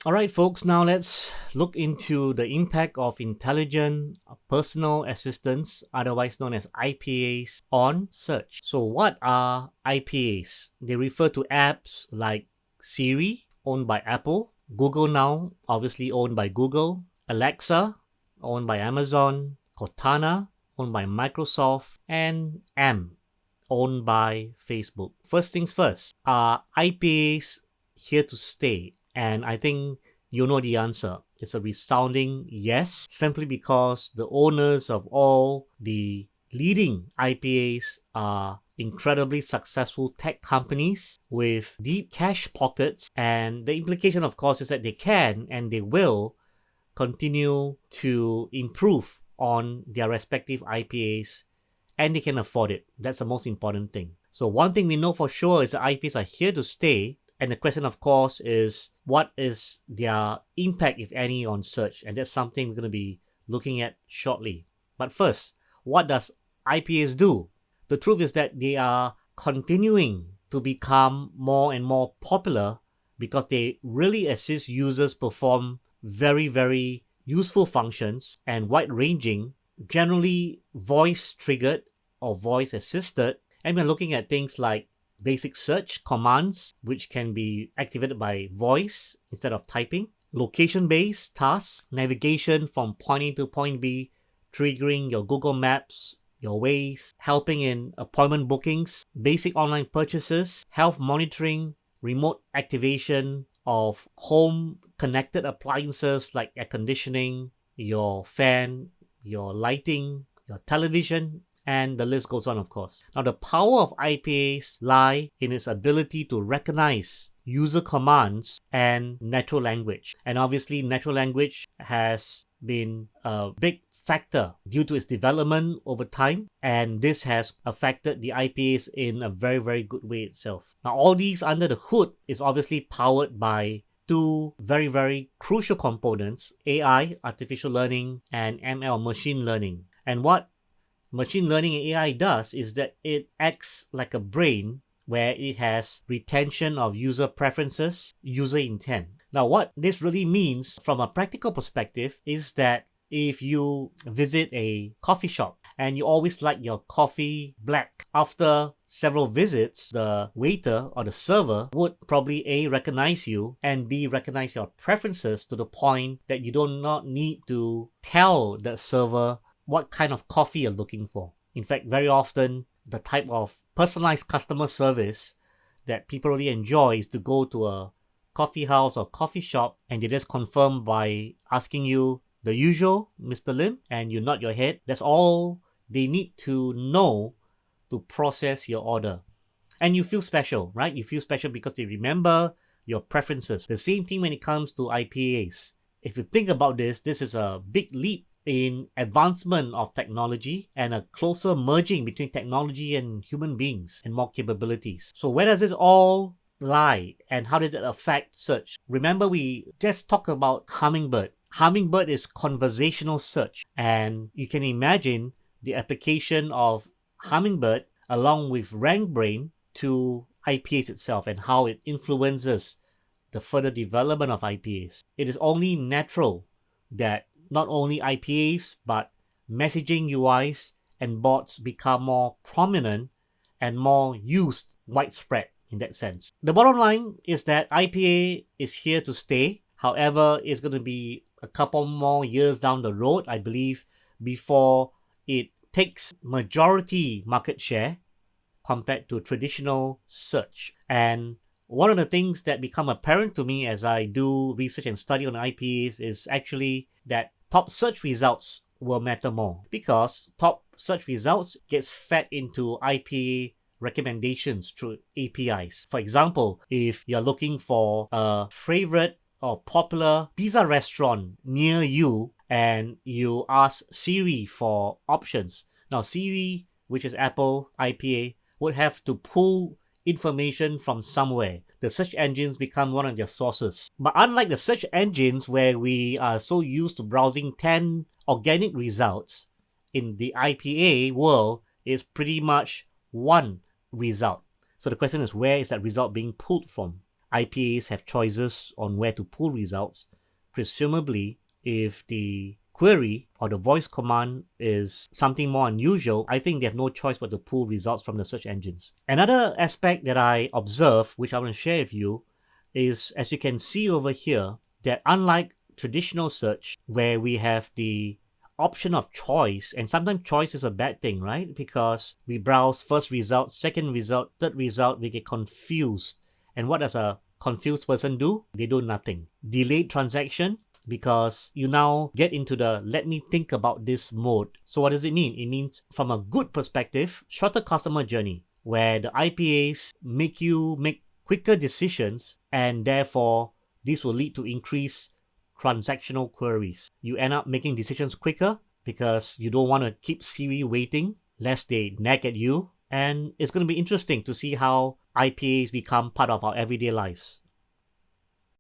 All right, folks, now let's look into the impact of intelligent personal assistants, otherwise known as IPAs, on search. So, what are IPAs? They refer to apps like Siri, owned by Apple, Google Now, obviously owned by Google, Alexa, owned by Amazon, Cortana, owned by Microsoft, and owned by Facebook. First things first, are IPAs here to stay? And I think you know the answer. It's a resounding yes, simply because the owners of all the leading IPAs are incredibly successful tech companies with deep cash pockets. And the implication, of course, is that they can and they will continue to improve on their respective IPAs, and they can afford it. That's the most important thing. So one thing we know for sure is that IPAs are here to stay. And the question, of course, is what is their impact, if any, on search? And that's something we're going to be looking at shortly. But first, what does IPAs do? The truth is that they are continuing to become more and more popular because they really assist users perform very, very useful functions and wide-ranging, generally voice-triggered or voice-assisted. And we're looking at things like basic search commands, which can be activated by voice instead of typing, location-based tasks, navigation from point A to point B, triggering your Google Maps, your Waze, helping in appointment bookings, basic online purchases, health monitoring, remote activation of home connected appliances like air conditioning, your fan, your lighting, your television, and the list goes on, of course. Now, the power of IPAs lie in its ability to recognize user commands and natural language. And obviously, natural language has been a big factor due to its development over time, and this has affected the IPAs in a very, very good way itself. Now, all these under the hood is obviously powered by two very, very crucial components: AI, artificial learning, and ML, machine learning. And what machine learning and AI does is that it acts like a brain where it has retention of user preferences, user intent. Now, what this really means from a practical perspective is that if you visit a coffee shop and you always like your coffee black, after several visits, the waiter or the server would probably A, recognize you, and B, recognize your preferences to the point that you do not need to tell the server what kind of coffee you're looking for. In fact, very often, the type of personalized customer service that people really enjoy is to go to a coffee house or coffee shop and they just confirm by asking you the usual, Mr. Lim, and you nod your head. That's all they need to know to process your order. And you feel special, right? You feel special because they remember your preferences. The same thing when it comes to IPAs. If you think about this, this is a big leap in advancement of technology and a closer merging between technology and human beings and more capabilities. So where does this all lie and how does it affect search? Remember, we just talked about Hummingbird. Hummingbird is conversational search, and you can imagine the application of Hummingbird along with RankBrain to IPAs itself and how it influences the further development of IPAs. It is only natural that not only IPAs, but messaging UIs and bots become more prominent and more used, widespread in that sense. The bottom line is that IPA is here to stay. However, it's going to be a couple more years down the road, I believe, before it takes majority market share compared to traditional search. And one of the things that become apparent to me as I do research and study on IPAs is actually that top search results will matter more, because top search results gets fed into IPA recommendations through APIs. For example, if you're looking for a favorite or popular pizza restaurant near you and you ask Siri for options, now Siri, which is Apple IPA, would have to pull information from somewhere. The search engines become one of their sources. But unlike the search engines where we are so used to browsing 10 organic results, in the IPA world, it's pretty much one result. So the question is, where is that result being pulled from? IPAs have choices on where to pull results. Presumably, if the query or the voice command is something more unusual, I think they have no choice but to pull results from the search engines. Another aspect that I observe, which I want to share with you, is as you can see over here, that unlike traditional search, where we have the option of choice, and sometimes choice is a bad thing, right? Because we browse first result, second result, third result, we get confused. And what does a confused person do? They do nothing. Delayed transaction, because you now get into the let me think about this mode. So what does it mean? It means, from a good perspective, shorter customer journey, where the IPAs make you make quicker decisions, and therefore this will lead to increased transactional queries. You end up making decisions quicker because you don't want to keep Siri waiting lest they nag at you. And it's going to be interesting to see how IPAs become part of our everyday lives.